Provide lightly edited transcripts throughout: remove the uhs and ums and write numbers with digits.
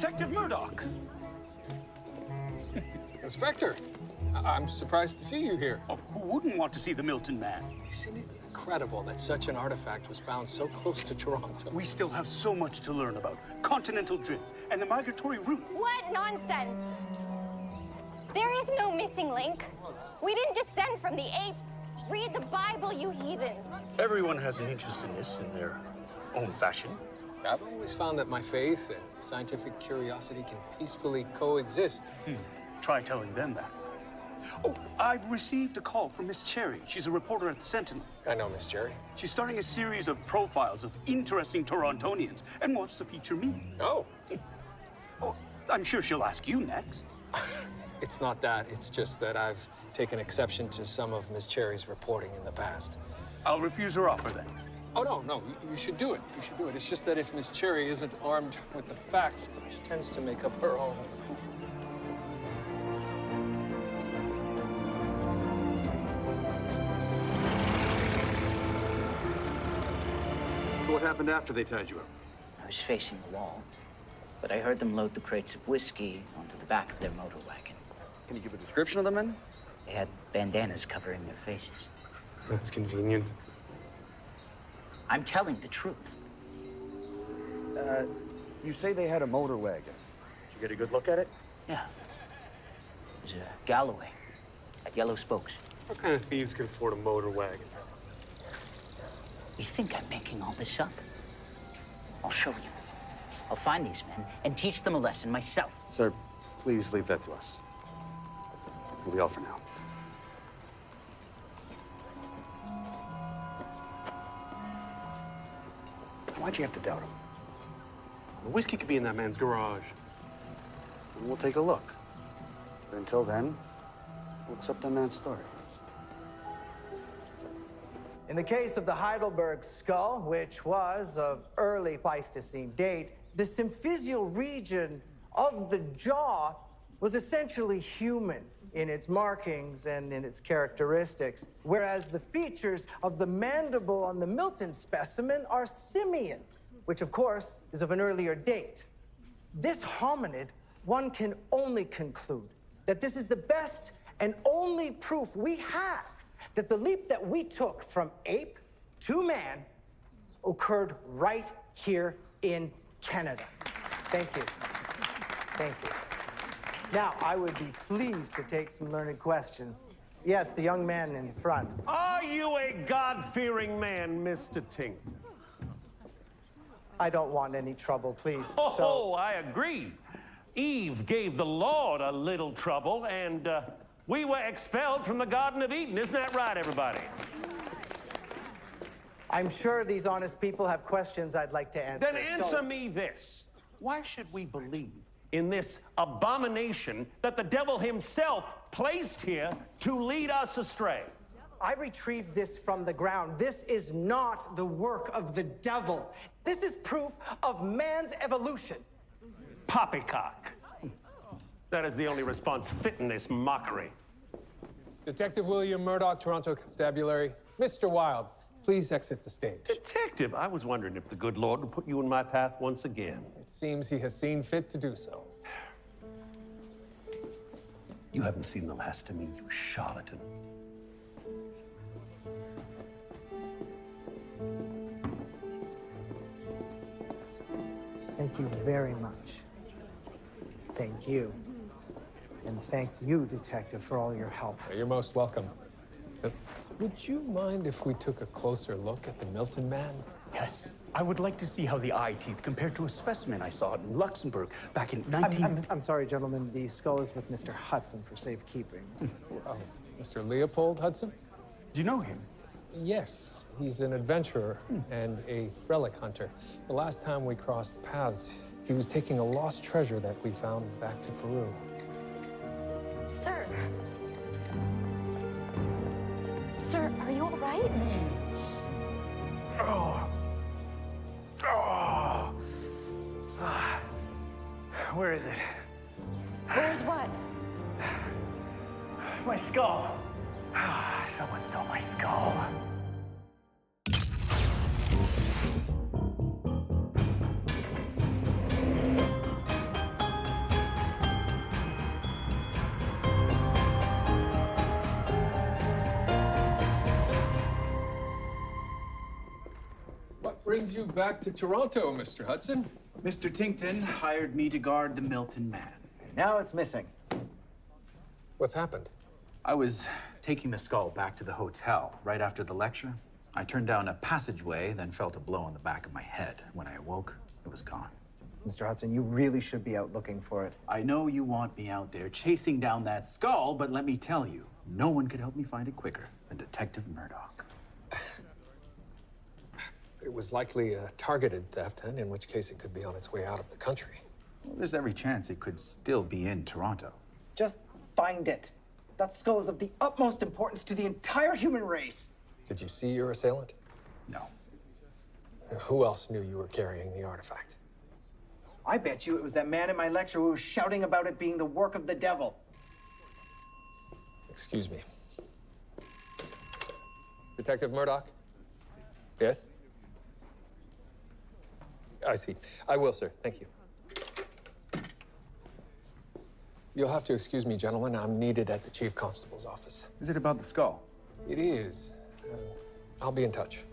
Detective Murdoch! Inspector, I'm surprised to see you here. Oh, who wouldn't want to see the Milton Man? Isn't it incredible that such an artifact was found so close to Toronto? We still have so much to learn about continental drift and the migratory route. What nonsense! There is no missing link. We didn't descend from the apes. Read the Bible, you heathens. Everyone has an interest in this in their own fashion. I've always found that my faith and scientific curiosity can peacefully coexist. Try telling them that. Oh, I've received a call from Miss Cherry. She's a reporter at the Sentinel. I know Miss Cherry. She's starting a series of profiles of interesting Torontonians and wants to feature me. Oh. Oh, I'm sure she'll ask you next. It's not that. It's just that I've taken exception to some of Miss Cherry's reporting in the past. I'll refuse her offer then. Oh, no, you should do it. You should do it. It's just that if Miss Cherry isn't armed with the facts, she tends to make up her own. So what happened after they tied you up? I was facing the wall, but I heard them load the crates of whiskey onto the back of their motor wagon. Can you give a description of the men? They had bandanas covering their faces. That's convenient. I'm telling the truth. You say they had a motor wagon. Did you get a good look at it? Yeah. It was a Galloway. Had yellow spokes. What kind of thieves can afford a motor wagon? You think I'm making all this up? I'll show you. I'll find these men and teach them a lesson myself. Sir, please leave that to us. We'll be all for now. Why'd you have to doubt him? The whiskey could be in that man's garage. We'll take a look. But until then, we'll accept that man's story. In the case of the Heidelberg skull, which was of early Pleistocene date, the symphysial region of the jaw was essentially human in its markings and in its characteristics, whereas the features of the mandible on the Milton specimen are simian, which of course is of an earlier date. This hominid, one can only conclude that this is the best and only proof we have that the leap that we took from ape to man occurred right here in Canada. Thank you. Thank you. Now, I would be pleased to take some learned questions. Yes, the young man in front. Are you a God-fearing man, Mr. Tink? I don't want any trouble, please. Oh, I agree. Eve gave the Lord a little trouble, and we were expelled from the Garden of Eden. Isn't that right, everybody? I'm sure these honest people have questions I'd like to answer. Then answer me this. Why should we believe in this abomination that the devil himself placed here to lead us astray? I retrieved this from the ground. This is not the work of the devil. This is proof of man's evolution. Poppycock. That is the only response fit in this mockery. Detective William Murdoch, Toronto Constabulary. Mr. Wilde, please exit the stage. Detective, I was wondering if the good Lord would put you in my path once again. It seems he has seen fit to do so. You haven't seen the last of me, you charlatan. Thank you very much. Thank you. And thank you, Detective, for all your help. You're most welcome. Would you mind if we took a closer look at the Milton Man? Yes. I would like to see how the eye teeth compare to a specimen I saw in Luxembourg back in 19... I'm sorry, gentlemen. The skull is with Mr. Hudson for safekeeping. Oh, Mr. Leopold Hudson? Do you know him? Yes. He's an adventurer and a relic hunter. The last time we crossed paths, he was taking a lost treasure that we found back to Peru. Sir. Sir, are you all right? Where is it? Where's what? My skull. Someone stole my skull. brings you back to Toronto, Mr. Hudson? Mr. Tinkton hired me to guard the Milton man. Now it's missing. What's happened? I was taking the skull back to the hotel right after the lecture. I turned down a passageway, then felt a blow on the back of my head. When I awoke, it was gone. Mr. Hudson, you really should be out looking for it. I know you want me out there chasing down that skull, but let me tell you, no one could help me find it quicker than Detective Murdoch. It was likely a targeted theft, and in which case it could be on its way out of the country. Well, there's every chance it could still be in Toronto. Just find it. That skull is of the utmost importance to the entire human race. Did you see your assailant? No. Who else knew you were carrying the artifact? I bet you it was that man in my lecture who was shouting about it being the work of the devil. Excuse me. Detective Murdoch? Yes? I see. I will, sir. Thank you. You'll have to excuse me, gentlemen. I'm needed at the Chief Constable's office. Is it about the skull? It is. I'll be in touch.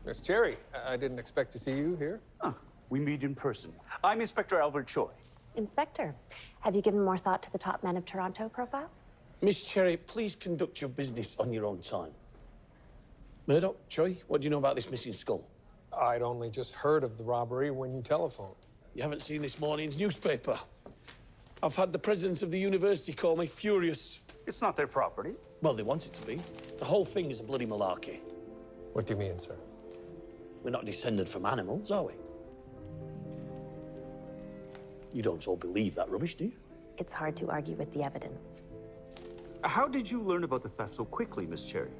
Miss Cherry, I didn't expect to see you here. Ah, we meet in person. I'm Inspector Albert Choi. Inspector, have you given more thought to the top men of Toronto profile? Miss Cherry, please conduct your business on your own time. Murdoch, Choi, what do you know about this missing skull? I'd only just heard of the robbery when you telephoned. You haven't seen this morning's newspaper. I've had the president of the university call me furious. It's not their property. Well, they want it to be. The whole thing is a bloody malarkey. What do you mean, sir? We're not descended from animals, are we? You don't all believe that rubbish, do you? It's hard to argue with the evidence. How did you learn about the theft so quickly, Miss Cherry?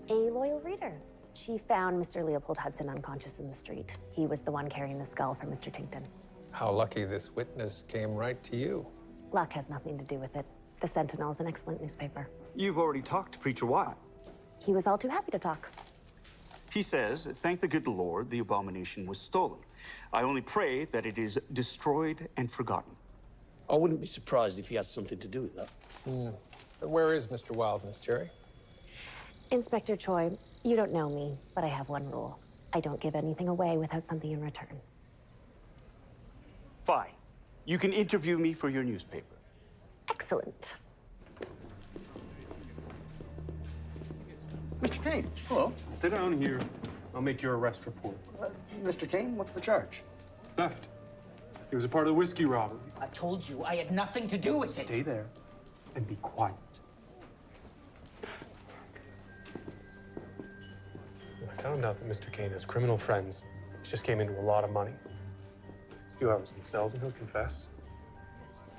A loyal reader. She found Mr. Leopold Hudson unconscious in the street. He was the one carrying the skull for Mr. Tinkton. How lucky this witness came right to you. Luck has nothing to do with it. The Sentinel is an excellent newspaper. You've already talked to Preacher Wyatt. He was all too happy to talk. He says, thank the good Lord, the abomination was stolen. I only pray that it is destroyed and forgotten. I wouldn't be surprised if he has something to do with that. Where is Mr. Wilde, Miss Cherry? Inspector Choi, you don't know me, but I have one rule. I don't give anything away without something in return. Fine. You can interview me for your newspaper. Excellent. Mr. Kane, hello. Sit down here. I'll make your arrest report. Mr. Kane, what's the charge? Theft. It was a part of the whiskey robbery. I told you I had nothing to do with it. Stay there and be quiet. When I found out that Mr. Kane has criminal friends, he just came into a lot of money. A few hours in the cells and he'll confess.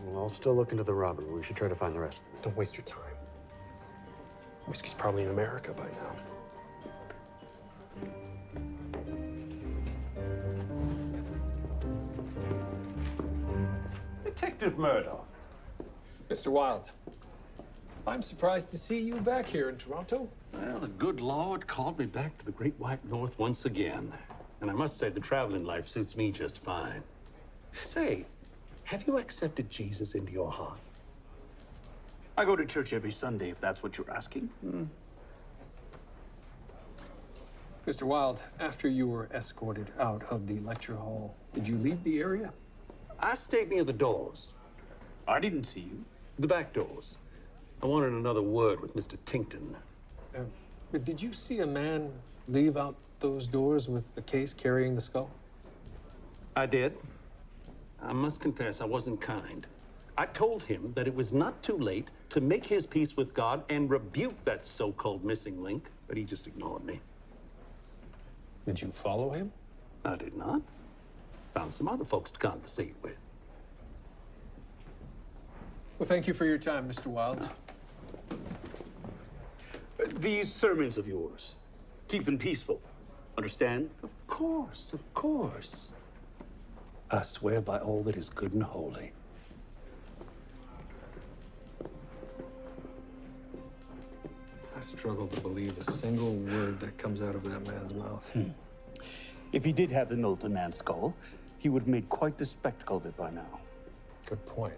Well, I'll still look into the robbery. We should try to find the rest of them. Don't waste your time. Whiskey's probably in America by now. Detective Murdoch. Mr. Wilde, I'm surprised to see you back here in Toronto. Well, the good Lord called me back to the Great White North once again. And I must say, the traveling life suits me just fine. Say, have you accepted Jesus into your heart? I go to church every Sunday, if that's what you're asking. Mr. Wilde, after you were escorted out of the lecture hall, did you leave the area? I stayed near the doors. I didn't see you. The back doors. I wanted another word with Mr. Tinkton. But did you see a man leave out those doors with the case carrying the skull? I did. I must confess, I wasn't kind. I told him that it was not too late to make his peace with God and rebuke that so-called missing link, but he just ignored me. Did you follow him? I did not. Found some other folks to conversate with. Well, thank you for your time, Mr. Wilde. These sermons of yours, keep them peaceful. Understand? Of course, of course. I swear by all that is good and holy. I struggle to believe a single word that comes out of that man's mouth. If he did have the Milton man's skull, he would have made quite the spectacle of it by now. Good point.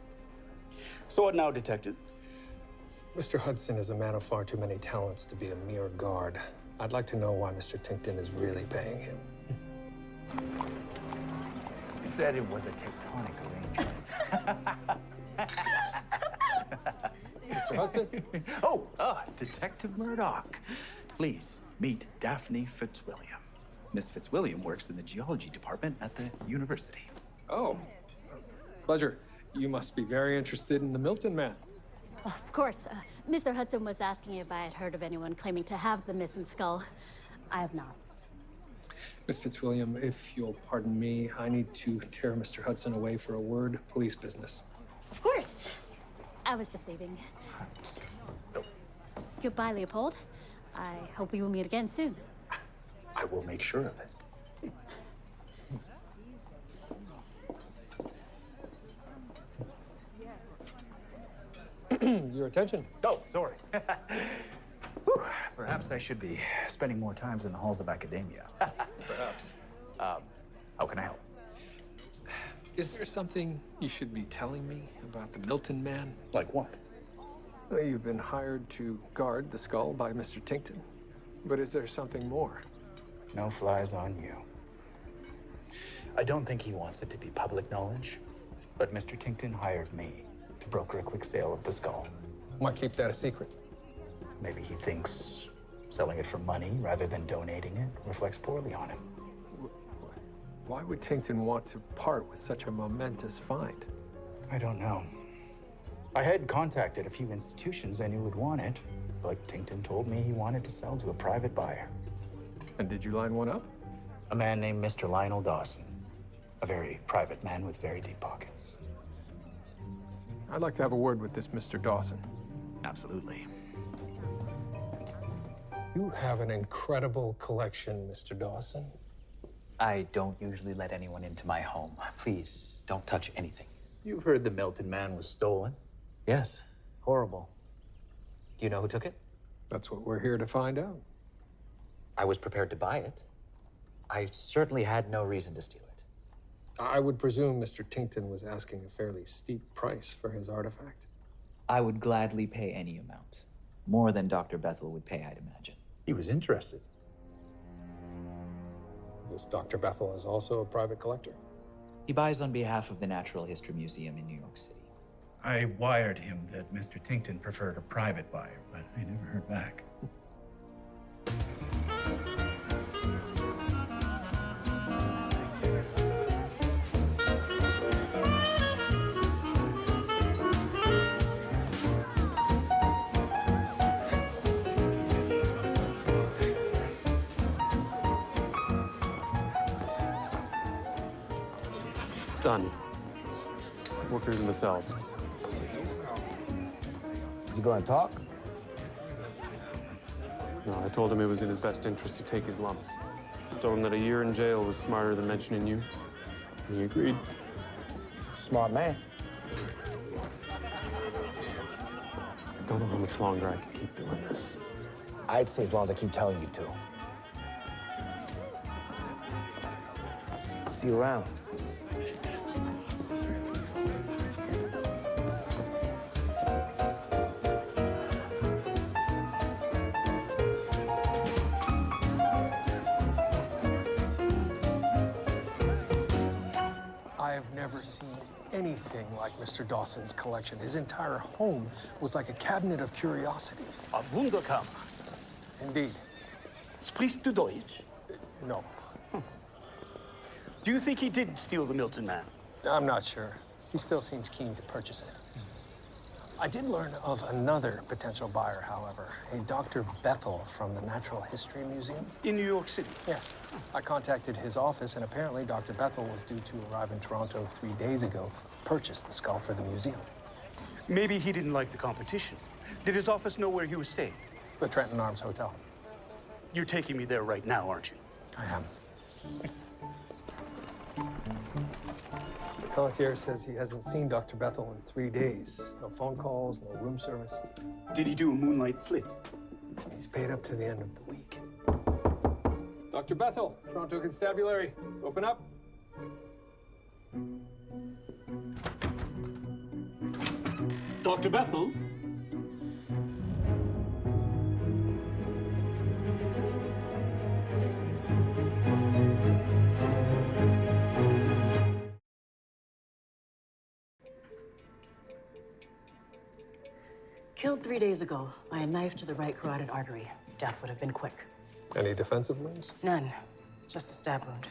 So what now, Detective? Mr. Hudson is a man of far too many talents to be a mere guard. I'd like to know why Mr. Tinkton is really paying him. He said it was a tectonic arrangement. Mr. Hudson? Detective Murdoch. Please meet Daphne Fitzwilliam. Miss Fitzwilliam works in the geology department at the university. Oh, pleasure. You must be very interested in the Milton Man. Of course. Mr. Hudson was asking if I had heard of anyone claiming to have the missing skull. I have not. Miss Fitzwilliam, if you'll pardon me, I need to tear Mr. Hudson away for a word, police business. Of course. I was just leaving. Goodbye, Leopold. I hope we will meet again soon. I will make sure of it. Your attention. Oh, sorry. Whew, perhaps I should be spending more times in the halls of academia. Perhaps. How can I help? Is there something you should be telling me about the Milton Man? Like what? Well, you've been hired to guard the skull by Mr. Tinkton. But is there something more? No flies on you. I don't think he wants it to be public knowledge, but Mr. Tinkton hired me to broker a quick sale of the skull. Why keep that a secret? Maybe he thinks selling it for money rather than donating it reflects poorly on him. Why would Tinkton want to part with such a momentous find? I don't know. I had contacted a few institutions I knew would want it, but Tinkton told me he wanted to sell to a private buyer. And did you line one up? A man named Mr. Lionel Dawson. A very private man with very deep pockets. I'd like to have a word with this Mr. Dawson. Absolutely. You have an incredible collection, Mr. Dawson. I don't usually let anyone into my home. Please, don't touch anything. You've heard the Milton Man was stolen. Yes, horrible. Do you know who took it? That's what we're here to find out. I was prepared to buy it. I certainly had no reason to steal it. I would presume Mr. Tinkton was asking a fairly steep price for his artifact. I would gladly pay any amount. More than Dr. Bethel would pay, I'd imagine. He was interested. This Dr. Bethel is also a private collector? He buys on behalf of the Natural History Museum in New York City. I wired him that Mr. Tinkton preferred a private buyer, but I never heard back. It's done. Workers in the cells. Is he going to talk? No, I told him it was in his best interest to take his lumps. I told him that a year in jail was smarter than mentioning you. And he agreed. Smart man. I don't know how much longer I can keep doing this. I'd say as long as I keep telling you to. See you around. I've never seen anything like Mr. Dawson's collection. His entire home was like a cabinet of curiosities. A Wunderkammer. Indeed. Sprichst du Deutsch? No. Do you think he did steal the Milton Man? I'm not sure. He still seems keen to purchase it. I did learn of another potential buyer, however, a Dr. Bethel from the Natural History Museum. In New York City? Yes. I contacted his office, and apparently Dr. Bethel was due to arrive in Toronto 3 days ago to purchase the skull for the museum. Maybe he didn't like the competition. Did his office know where he was staying? The Trenton Arms Hotel. You're taking me there right now, aren't you? I am. The concierge says he hasn't seen Dr. Bethel in 3 days. No phone calls, no room service. Did he do a moonlight flit? He's paid up to the end of the week. Dr. Bethel, Toronto Constabulary, open up. Dr. Bethel? Killed 3 days ago by a knife to the right carotid artery. Death would have been quick. Any defensive wounds? None. Just a stab wound.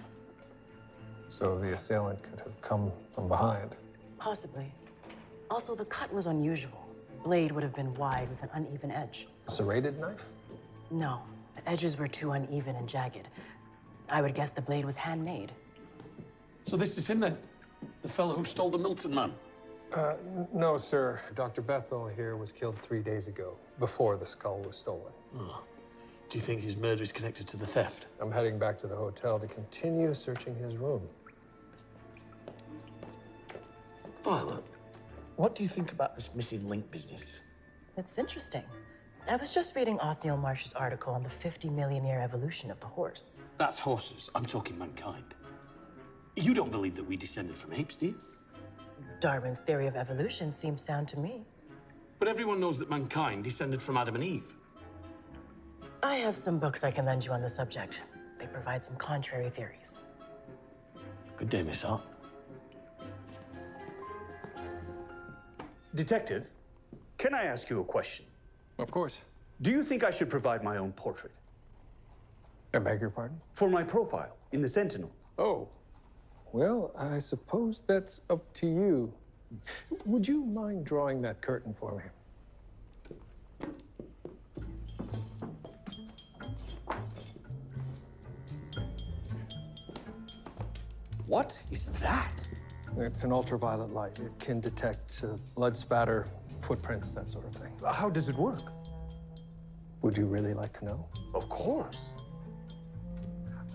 So the assailant could have come from behind. Possibly. Also, the cut was unusual. Blade would have been wide with an uneven edge. Serrated knife? No, the edges were too uneven and jagged. I would guess the blade was handmade. So this is him then? The fellow who stole the Milton man? No, sir. Dr. Bethel here was killed 3 days ago, before the skull was stolen. Oh. Do you think his murder is connected to the theft? I'm heading back to the hotel to continue searching his room. Violet, what do you think about this missing link business? It's interesting. I was just reading Othniel Marsh's article on the 50 million year evolution of the horse. That's horses. I'm talking mankind. You don't believe that we descended from apes, do you? Darwin's theory of evolution seems sound to me. But everyone knows that mankind descended from Adam and Eve. I have some books I can lend you on the subject. They provide some contrary theories. Good day, Miss Hart. Detective, can I ask you a question? Of course. Do you think I should provide my own portrait? I beg your pardon? For my profile in the Sentinel. Oh. Well, I suppose that's up to you. Would you mind drawing that curtain for me? What is that? It's an ultraviolet light. It can detect blood spatter, footprints, that sort of thing. How does it work? Would you really like to know? Of course.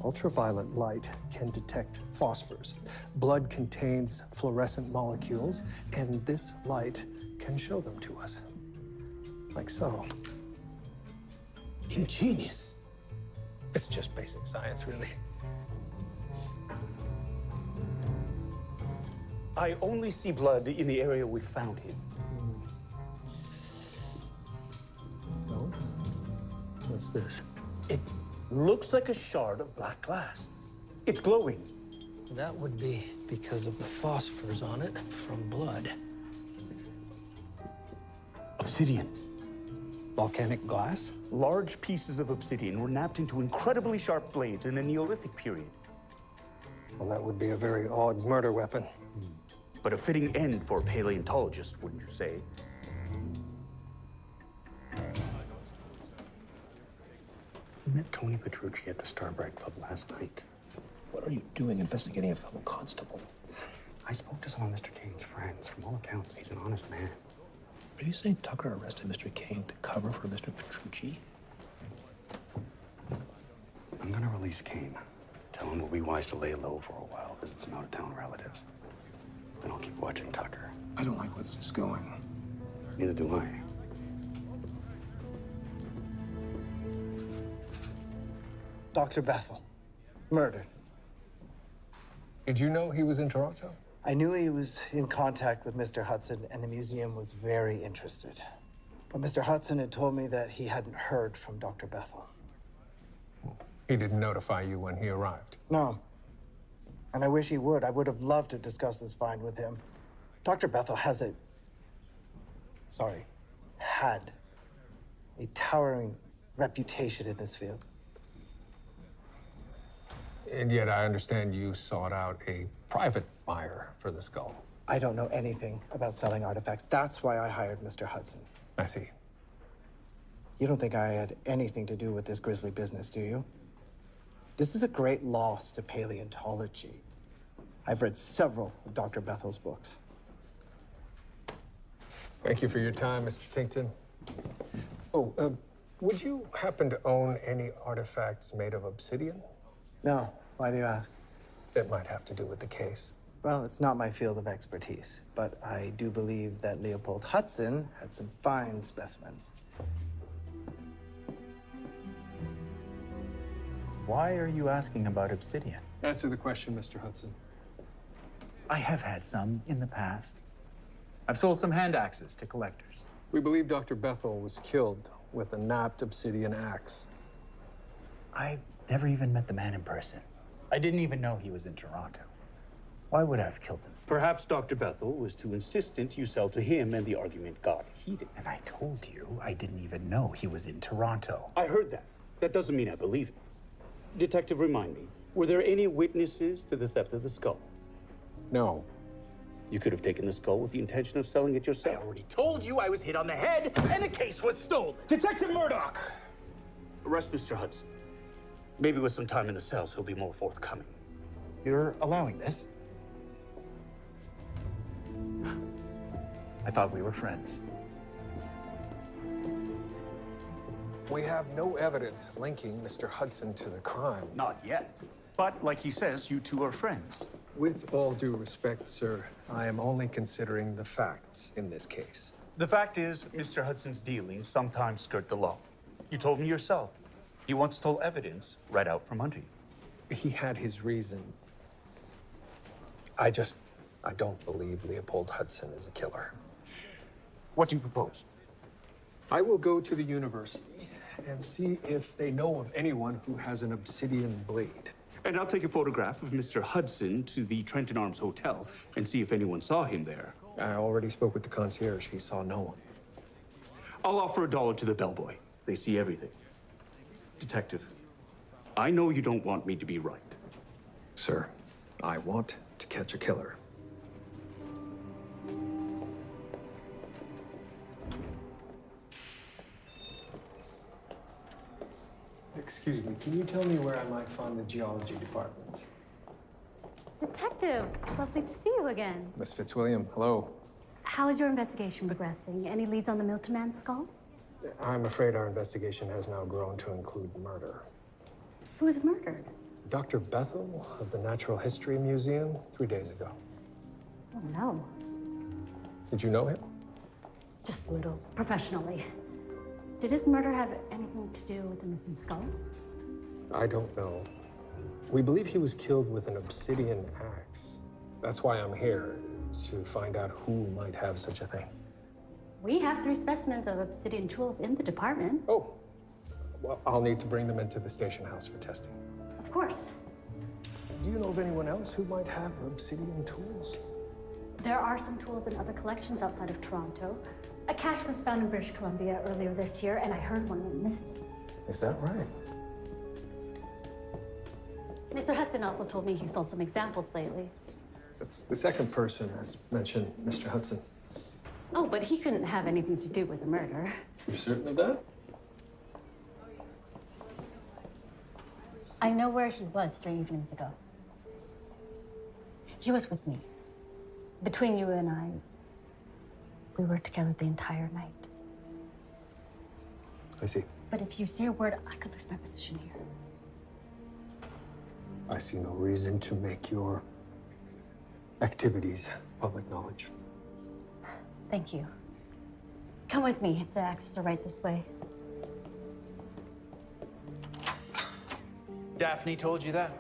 Ultraviolet light can detect phosphors. Blood contains fluorescent molecules, and this light can show them to us. Like so. Ingenious. It's just basic science, really. I only see blood in the area we found him. No? What's this? It looks like a shard of black glass. It's glowing. That would be because of the phosphors on it from blood. Obsidian. Volcanic glass? Large pieces of obsidian were napped into incredibly sharp blades in the Neolithic period. Well, that would be a very odd murder weapon. But a fitting end for a paleontologist, wouldn't you say? I met Tony Petrucci at the Starbright Club last night. What are you doing investigating a fellow constable? I spoke to some of Mr. Kane's friends. From all accounts, he's an honest man. Are you saying Tucker arrested Mr. Kane to cover for Mr. Petrucci? I'm gonna release Kane. Tell him it'll be wise to lay low for a while, visit some out-of-town relatives. Then I'll keep watching Tucker. I don't like where this is going. Neither do I. Dr. Bethel, murdered. Did you know he was in Toronto? I knew he was in contact with Mr. Hudson, and the museum was very interested. But Mr. Hudson had told me that he hadn't heard from Dr. Bethel. He didn't notify you when he arrived? No. And I wish he would. I would have loved to discuss this find with him. Dr. Bethel has had a towering reputation in this field. And yet I understand you sought out a private buyer for the skull. I don't know anything about selling artifacts. That's why I hired Mr. Hudson. I see. You don't think I had anything to do with this grisly business, do you? This is a great loss to paleontology. I've read several of Dr. Bethel's books. Thank you for your time, Mr. Tinkton. Oh, would you happen to own any artifacts made of obsidian? No. Why do you ask? That might have to do with the case. Well, it's not my field of expertise, but I do believe that Leopold Hudson had some fine specimens. Why are you asking about obsidian? Answer the question, Mr. Hudson. I have had some in the past. I've sold some hand axes to collectors. We believe Dr. Bethel was killed with a napped obsidian axe. I never even met the man in person. I didn't even know he was in Toronto. Why would I have killed him? Perhaps Dr. Bethel was too insistent you sell to him and the argument got heated. And I told you I didn't even know he was in Toronto. I heard that. That doesn't mean I believe it. Detective, remind me, were there any witnesses to the theft of the skull? No. You could have taken the skull with the intention of selling it yourself. I already told you I was hit on the head and the case was stolen. Detective Murdoch! Arrest Mr. Hudson. Maybe with some time in the cells, he'll be more forthcoming. You're allowing this? I thought we were friends. We have no evidence linking Mr. Hudson to the crime. Not yet. But like he says, you two are friends. With all due respect, sir, I am only considering the facts in this case. The fact is, Mr. Hudson's dealings sometimes skirt the law. You told me yourself. He once stole evidence right out from under you. He had his reasons. I don't believe Leopold Hudson is a killer. What do you propose? I will go to the university and see if they know of anyone who has an obsidian blade. And I'll take a photograph of Mr. Hudson to the Trenton Arms Hotel and see if anyone saw him there. I already spoke with the concierge. He saw no one. I'll offer $1 to the bellboy. They see everything. Detective, I know you don't want me to be right. Sir, I want to catch a killer. Excuse me, can you tell me where I might find the geology department? Detective, lovely to see you again. Miss Fitzwilliam, hello. How is your investigation progressing? Any leads on the Milton Man skull? I'm afraid our investigation has now grown to include murder. Who was murdered? Dr. Bethel of the Natural History Museum 3 days ago. Oh, no. Did you know him? Just a little, professionally. Did his murder have anything to do with the missing skull? I don't know. We believe he was killed with an obsidian axe. That's why I'm here, to find out who might have such a thing. We have 3 specimens of obsidian tools in the department. Oh, well, I'll need to bring them into the station house for testing. Of course. Do you know of anyone else who might have obsidian tools? There are some tools in other collections outside of Toronto. A cache was found in British Columbia earlier this year, and I heard one went missing. Is that right? Mr. Hudson also told me he sold some examples lately. That's the second person that's mentioned Mr. Hudson. Oh, but he couldn't have anything to do with the murder. You're certain of that? I know where he was 3 evenings ago. He was with me. Between you and I, we were together the entire night. I see. But if you say a word, I could lose my position here. I see no reason to make your activities public knowledge. Thank you. Come with me. The axes are right this way. Daphne told you that?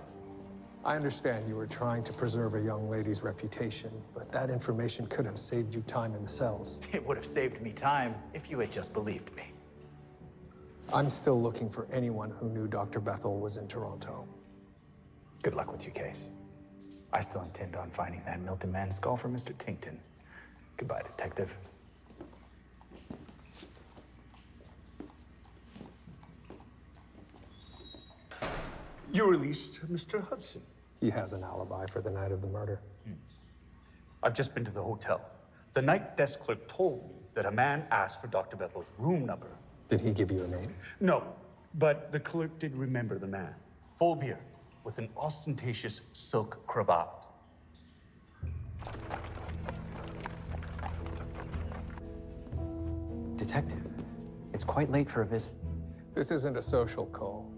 I understand you were trying to preserve a young lady's reputation, but that information could have saved you time in the cells. It would have saved me time if you had just believed me. I'm still looking for anyone who knew Dr. Bethel was in Toronto. Good luck with your case. I still intend on finding that Milton Man skull for Mr. Tinkton. Goodbye, Detective. You released Mr. Hudson. He has an alibi for the night of the murder. I've just been to the hotel. The night desk clerk told me that a man asked for Dr. Bethel's room number. Did he give you a name? No, but the clerk did remember the man. Full beard, with an ostentatious silk cravat. Detective, it's quite late for a visit. This isn't a social call.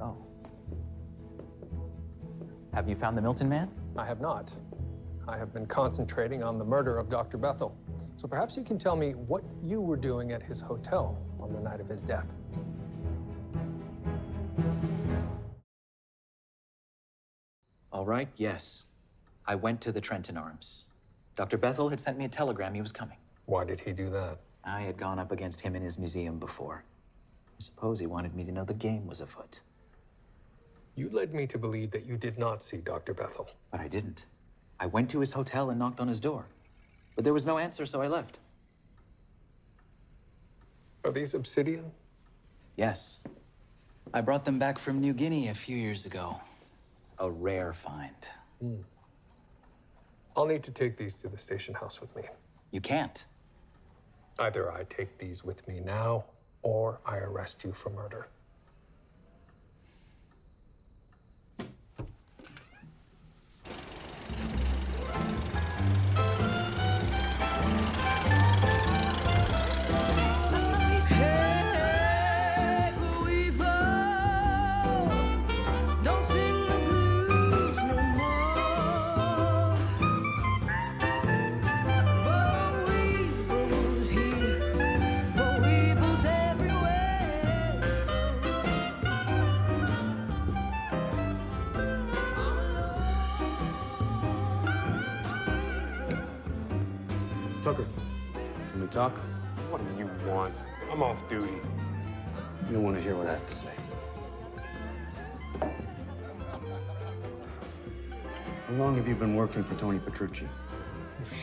Oh. Have you found the Milton Man? I have not. I have been concentrating on the murder of Dr. Bethel. So perhaps you can tell me what you were doing at his hotel on the night of his death. All right, yes. I went to the Trenton Arms. Dr. Bethel had sent me a telegram he was coming. Why did he do that? I had gone up against him in his museum before. I suppose he wanted me to know the game was afoot. You led me to believe that you did not see Dr. Bethel. But I didn't. I went to his hotel and knocked on his door. But there was no answer, so I left. Are these obsidian? Yes. I brought them back from New Guinea a few years ago. A rare find. I'll need to take these to the station house with me. You can't. Either I take these with me now, or I arrest you for murder. Tucker, can we talk? What do you want? I'm off duty. You don't want to hear what I have to say. How long have you been working for Tony Petrucci?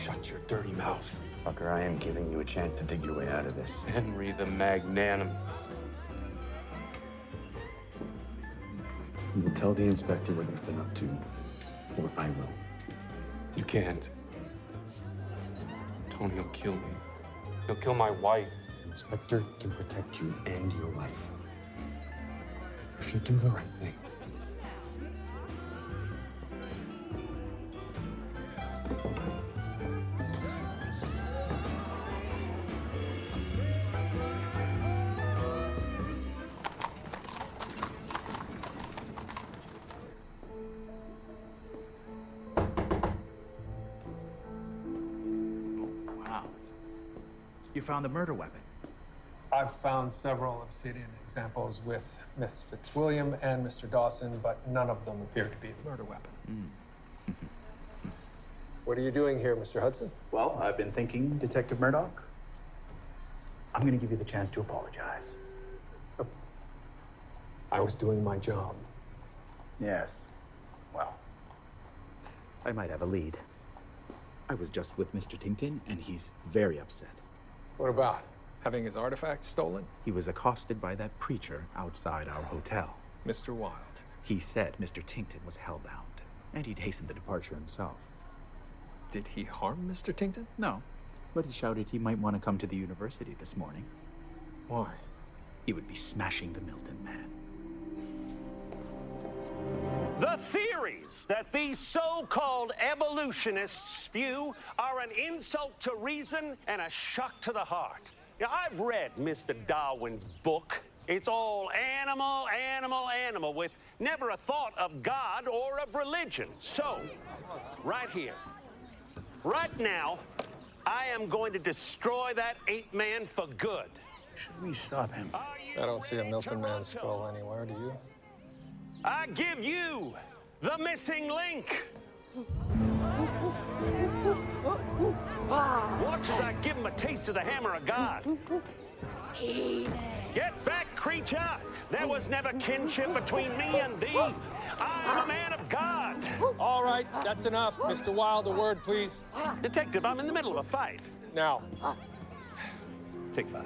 Shut your dirty mouth. Tucker, I am giving you a chance to dig your way out of this. Henry the Magnanimous. You will tell the inspector what you've been up to, or I will. You can't. Tony will kill me. He'll kill my wife. The inspector can protect you and your wife. If you do the right thing. You found the murder weapon. I've found several obsidian examples with Miss Fitzwilliam and Mr. Dawson, but none of them appear to be the murder weapon. What are you doing here, Mr. Hudson? Well, I've been thinking, Detective Murdoch. I'm going to give you the chance to apologize. I was doing my job. Yes. Well, I might have a lead. I was just with Mr. Tinkton, and he's very upset. What about? Having his artifacts stolen? He was accosted by that preacher outside our hotel. Mr. Wilde. He said Mr. Tinkton was hellbound, and he'd hasten the departure himself. Did he harm Mr. Tinkton? No, but he shouted he might want to come to the university this morning. Why? He would be smashing the Milton man. The theories that these so-called evolutionists spew are an insult to reason and a shock to the heart. Now, I've read Mr. Darwin's book. It's all animal, animal, animal, with never a thought of God or of religion. So, right here, right now, I am going to destroy that ape man for good. Should we stop him? I don't see a Milton Man skull anywhere, do you? I give you the missing link. Watch as I give him a taste of the hammer of God. Get back, creature. There was never kinship between me and thee. I'm a man of God. All right, that's enough. Mr. Wilde, a word, please. Detective, I'm in the middle of a fight. Now. Take 5.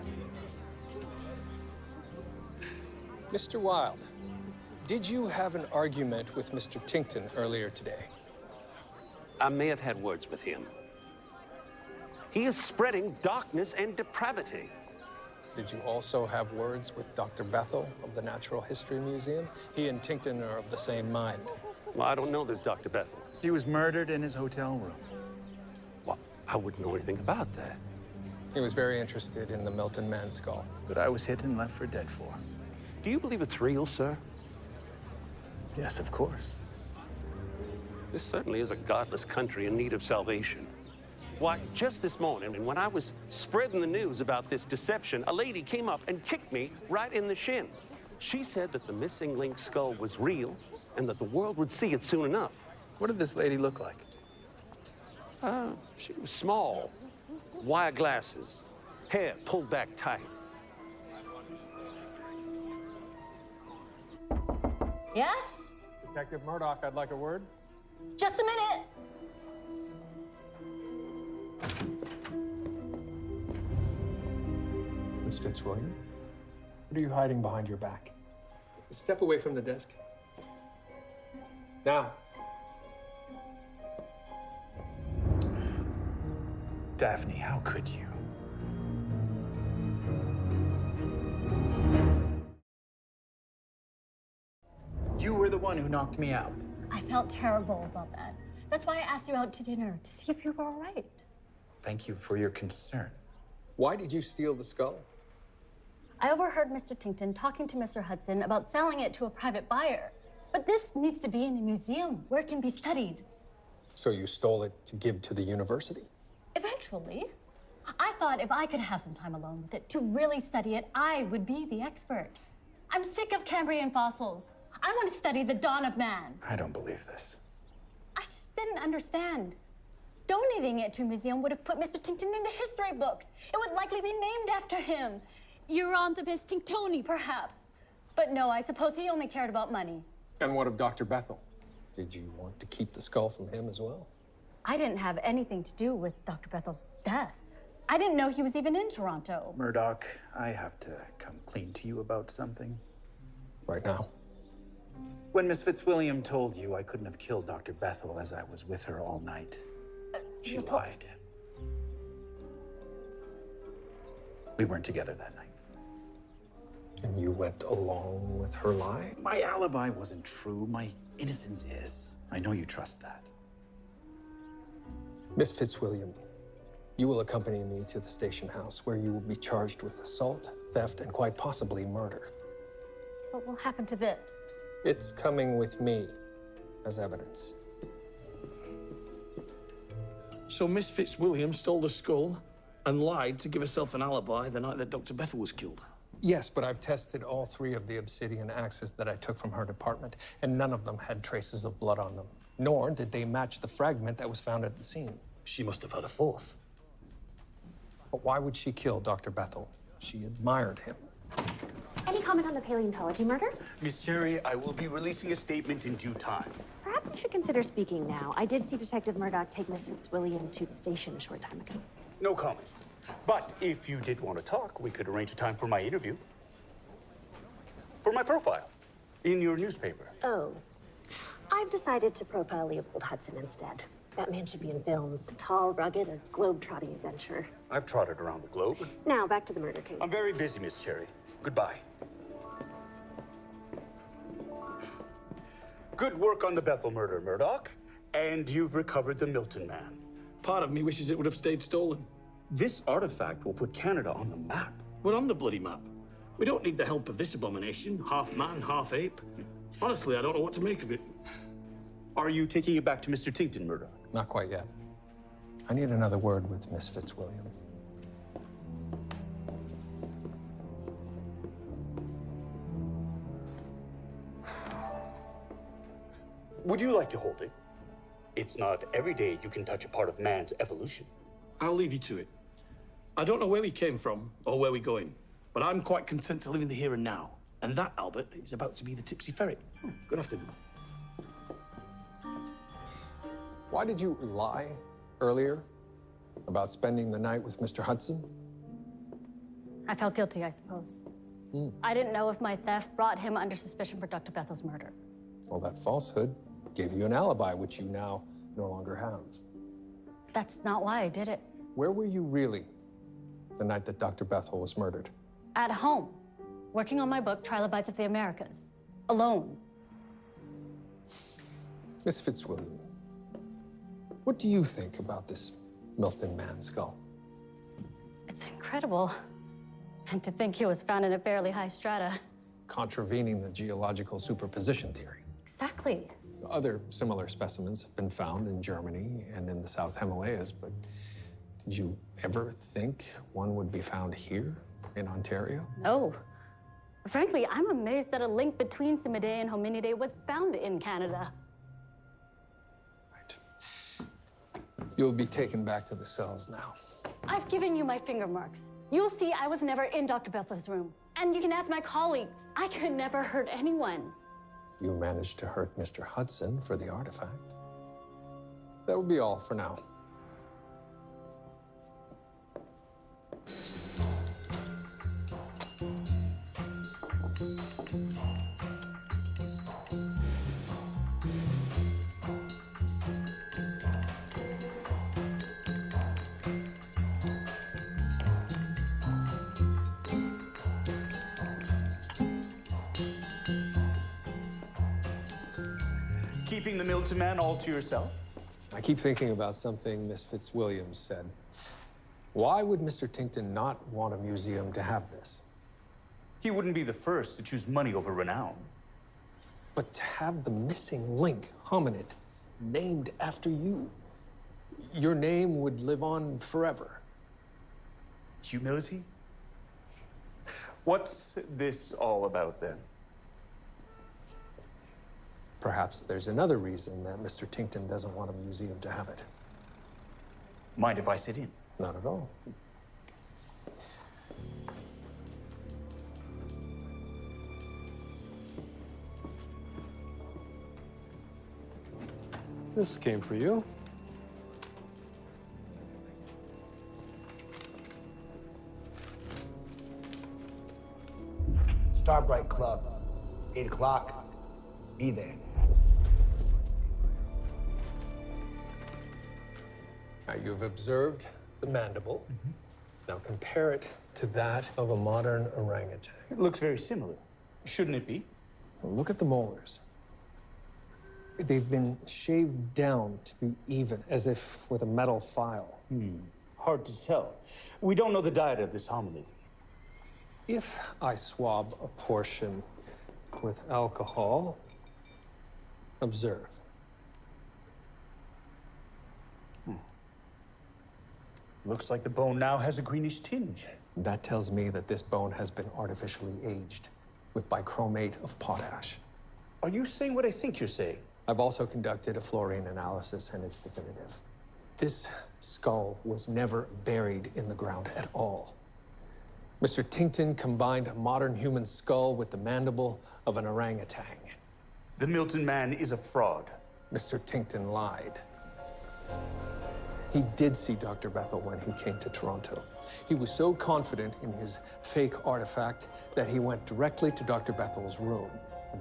Mr. Wilde, did you have an argument with Mr. Tinkton earlier today? I may have had words with him. He is spreading darkness and depravity. Did you also have words with Dr. Bethel of the Natural History Museum? He and Tinkton are of the same mind. Well, I don't know this Dr. Bethel. He was murdered in his hotel room. Well, I wouldn't know anything about that. He was very interested in the Milton Man skull. But I was hit and left for dead for. Do you believe it's real, sir? Yes, of course. This certainly is a godless country in need of salvation. Why, just this morning, and when I was spreading the news about this deception, a lady came up and kicked me right in the shin. She said that the missing link skull was real and that the world would see it soon enough. What did this lady look like? She was small, wire glasses, hair pulled back tight. Yes? Detective Murdoch, I'd like a word. Just a minute. Miss Fitzwilliam, what are you hiding behind your back? Step away from the desk. Now. Daphne, how could you? You were the one who knocked me out. I felt terrible about that. That's why I asked you out to dinner, to see if you were all right. Thank you for your concern. Why did you steal the skull? I overheard Mr. Tinkton talking to Mr. Hudson about selling it to a private buyer. But this needs to be in a museum where it can be studied. So you stole it to give to the university? Eventually. I thought if I could have some time alone with it to really study it, I would be the expert. I'm sick of Cambrian fossils. I want to study the dawn of man. I don't believe this. I just didn't understand. Donating it to a museum would have put Mr. Tinkton into history books. It would likely be named after him. Euronymous Tinktoni, perhaps. But no, I suppose he only cared about money. And what of Dr. Bethel? Did you want to keep the skull from him as well? I didn't have anything to do with Dr. Bethel's death. I didn't know he was even in Toronto. Murdoch, I have to come clean to you about something. Right now? When Miss Fitzwilliam told you I couldn't have killed Dr. Bethel as I was with her all night, she lied. We weren't together that night. And you went along with her lie? My alibi wasn't true. My innocence is. I know you trust that. Miss Fitzwilliam, you will accompany me to the station house where you will be charged with assault, theft, and quite possibly murder. What will happen to this? It's coming with me as evidence. So Miss Fitzwilliam stole the skull and lied to give herself an alibi the night that Dr. Bethel was killed. Yes, but I've tested all 3 of the obsidian axes that I took from her department, and none of them had traces of blood on them, nor did they match the fragment that was found at the scene. She must have had a 4th. But why would she kill Dr. Bethel? She admired him. Any comment on the paleontology murder? Miss Cherry, I will be releasing a statement in due time. Perhaps you should consider speaking now. I did see Detective Murdoch take Miss Fitzwilliam to the station a short time ago. No comments. But if you did want to talk, we could arrange a time for my interview. For my profile in your newspaper. Oh. I've decided to profile Leopold Hudson instead. That man should be in films. Tall, rugged, a globe-trotting adventurer. I've trotted around the globe. Now, back to the murder case. I'm very busy, Miss Cherry. Goodbye. Good work on the Bethel murder, Murdoch. And you've recovered the Milton man. Part of me wishes it would have stayed stolen. This artifact will put Canada on the map. We're on the bloody map. We don't need the help of this abomination, half man, half ape. Honestly, I don't know what to make of it. Are you taking it back to Mr. Tinkton, Murdoch? Not quite yet. I need another word with Miss Fitzwilliam. Would you like to hold it? It's not every day you can touch a part of man's evolution. I'll leave you to it. I don't know where we came from or where we're going, but I'm quite content to live in the here and now. And that, Albert, is about to be the Tipsy Ferret. Good afternoon. Why did you lie earlier about spending the night with Mr. Hudson? I felt guilty, I suppose. I didn't know if my theft brought him under suspicion for Dr. Bethel's murder. Well, that falsehood gave you an alibi, which you now no longer have. That's not why I did it. Where were you really the night that Dr. Bethel was murdered? At home, working on my book, Trilobites of the Americas. Alone. Miss Fitzwilliam, what do you think about this Milton man skull? It's incredible. And to think he was found in a fairly high strata. Contravening the geological superposition theory. Exactly. Other similar specimens have been found in Germany and in the South Himalayas, but did you ever think one would be found here in Ontario? No. Frankly, I'm amazed that a link between Simidae and Hominidae was found in Canada. You'll be taken back to the cells now. I've given you my finger marks. You'll see I was never in Dr. Bethel's room. And you can ask my colleagues. I could never hurt anyone. You managed to hurt Mr. Hudson for the artifact. That'll be all for now. Keeping the Milton Man all to yourself? I keep thinking about something Miss Fitzwilliams said. Why would Mr. Tinkton not want a museum to have this? He wouldn't be the first to choose money over renown. But to have the missing link hominid named after you, your name would live on forever. Humility? What's this all about then? Perhaps there's another reason that Mr. Tinkton doesn't want a museum to have it. Mind if I sit in? Not at all. This came for you. Starbright Club, 8 o'clock. Be there. Now, you've observed the mandible. Now compare it to that of a modern orangutan. It looks very similar. Shouldn't it be? Well, look at the molars. They've been shaved down to be even, as if with a metal file. Hard to tell. We don't know the diet of this hominid. If I swab a portion with alcohol, observe. Looks like the bone now has a greenish tinge. That tells me that this bone has been artificially aged with bichromate of potash. Are you saying what I think you're saying? I've also conducted a fluorine analysis, and it's definitive. This skull was never buried in the ground at all. Mr. Tinkton combined a modern human skull with the mandible of an orangutan. The Milton Man is a fraud. Mr. Tinkton lied. He did see Dr. Bethel when he came to Toronto. He was so confident in his fake artifact that he went directly to Dr. Bethel's room.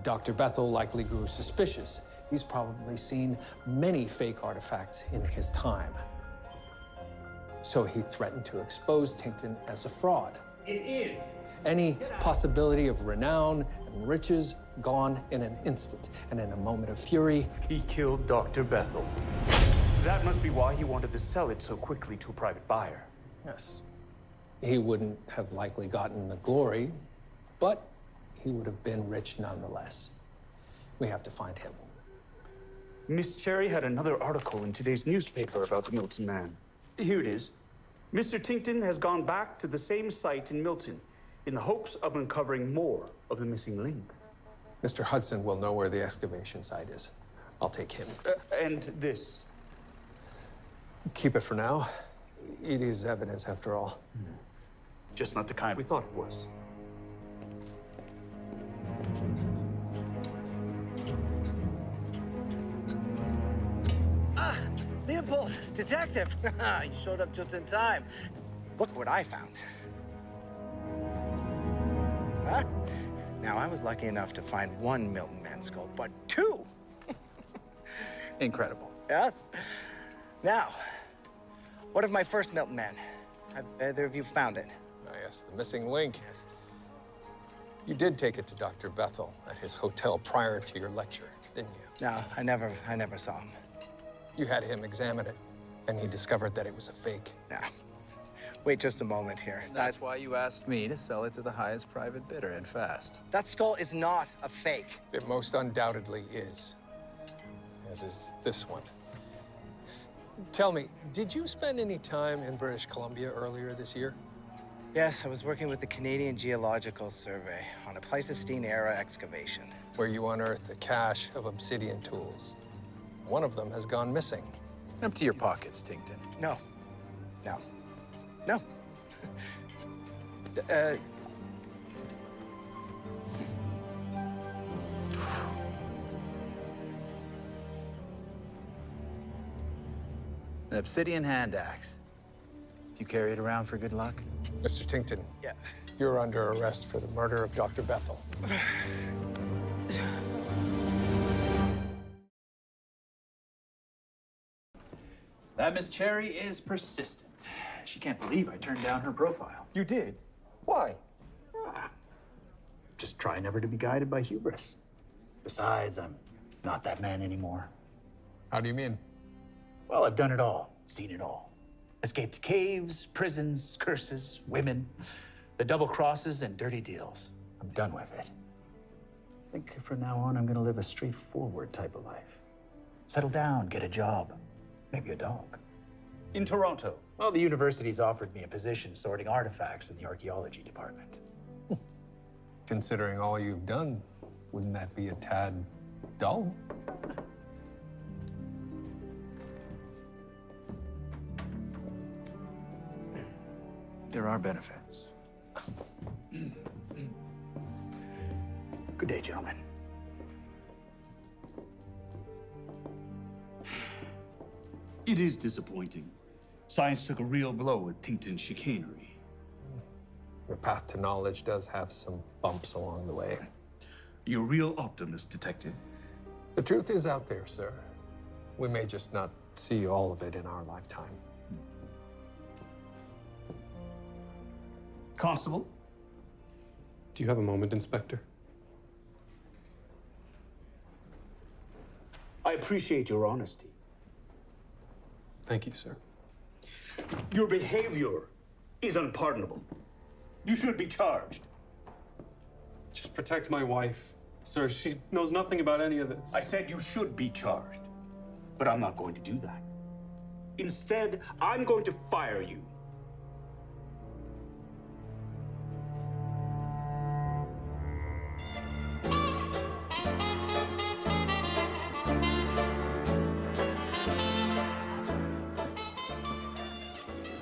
Dr. Bethel likely grew suspicious. He's probably seen many fake artifacts in his time. So he threatened to expose Tinkton as a fraud. It is. Any possibility of renown and riches gone in an instant. And in a moment of fury, he killed Dr. Bethel. That must be why he wanted to sell it so quickly to a private buyer. Yes. He wouldn't have likely gotten the glory, but he would have been rich nonetheless. We have to find him. Miss Cherry had another article in today's newspaper about the Milton Man. Here it is. Mr. Tinkton has gone back to the same site in Milton in the hopes of uncovering more of the missing link. Mr. Hudson will know where the excavation site is. I'll take him. And this? Keep it for now. It is evidence after all. Just not the kind we thought it was. Leopold, detective. You showed up just in time. Look what I found. Huh? Now, I was lucky enough to find one Milton Man skull, but two! Incredible. Yes. Now, what of my first Milton Man? Have either of you found it? Yes, the missing link. You did take it to Dr. Bethel at his hotel prior to your lecture, didn't you? No, I never saw him. You had him examine it, and he discovered that it was a fake. Now, wait just a moment here. That's why you asked me to sell it to the highest private bidder and fast. That skull is not a fake. It most undoubtedly is, as is this one. Tell me, did you spend any time in British Columbia earlier this year? Yes, I was working with the Canadian Geological Survey on a Pleistocene-era excavation. Where you unearthed a cache of obsidian tools. One of them has gone missing. Empty your pockets, Tinkton. No. No. No. An obsidian hand axe. Do you carry it around for good luck? Mr. Tinkton. Yeah. You're under arrest for the murder of Dr. Bethel. That Miss Cherry is persistent. She can't believe I turned down her profile. You did? Why? Just try never to be guided by hubris. Besides, I'm not that man anymore. How do you mean? Well, I've done it all, seen it all. Escaped caves, prisons, curses, women, the double crosses and dirty deals. I'm done with it. I think from now on, I'm gonna live a straightforward type of life. Settle down, get a job, maybe a dog. In Toronto? Well, the university's offered me a position sorting artifacts in the archaeology department. Considering all you've done, wouldn't that be a tad dull? There are benefits. Good day, gentlemen. It is disappointing. Science took a real blow with Tinkton's chicanery. Your path to knowledge does have some bumps along the way. You're a real optimist, Detective. The truth is out there, sir. We may just not see all of it in our lifetime. Constable? Do you have a moment, Inspector? I appreciate your honesty. Thank you, sir. Your behavior is unpardonable. You should be charged. Just protect my wife. Sir, she knows nothing about any of this. I said you should be charged, but I'm not going to do that. Instead, I'm going to fire you.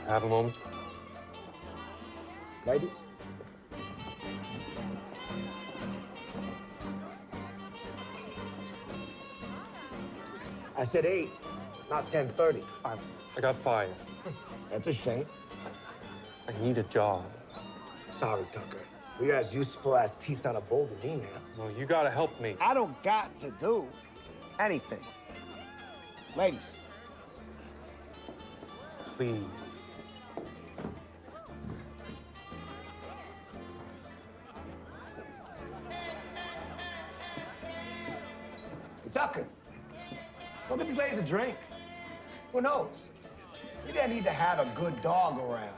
Have a moment. Light it. I said 8, not 10:30. I got fired. That's a shame. I need a job. Sorry, Tucker. We got as useful as teeth on a bowl to me, man. Well, you gotta help me. I don't got to do anything. Ladies. Please. Tucker, go get these ladies a drink. Who knows? Maybe I need to have a good dog around.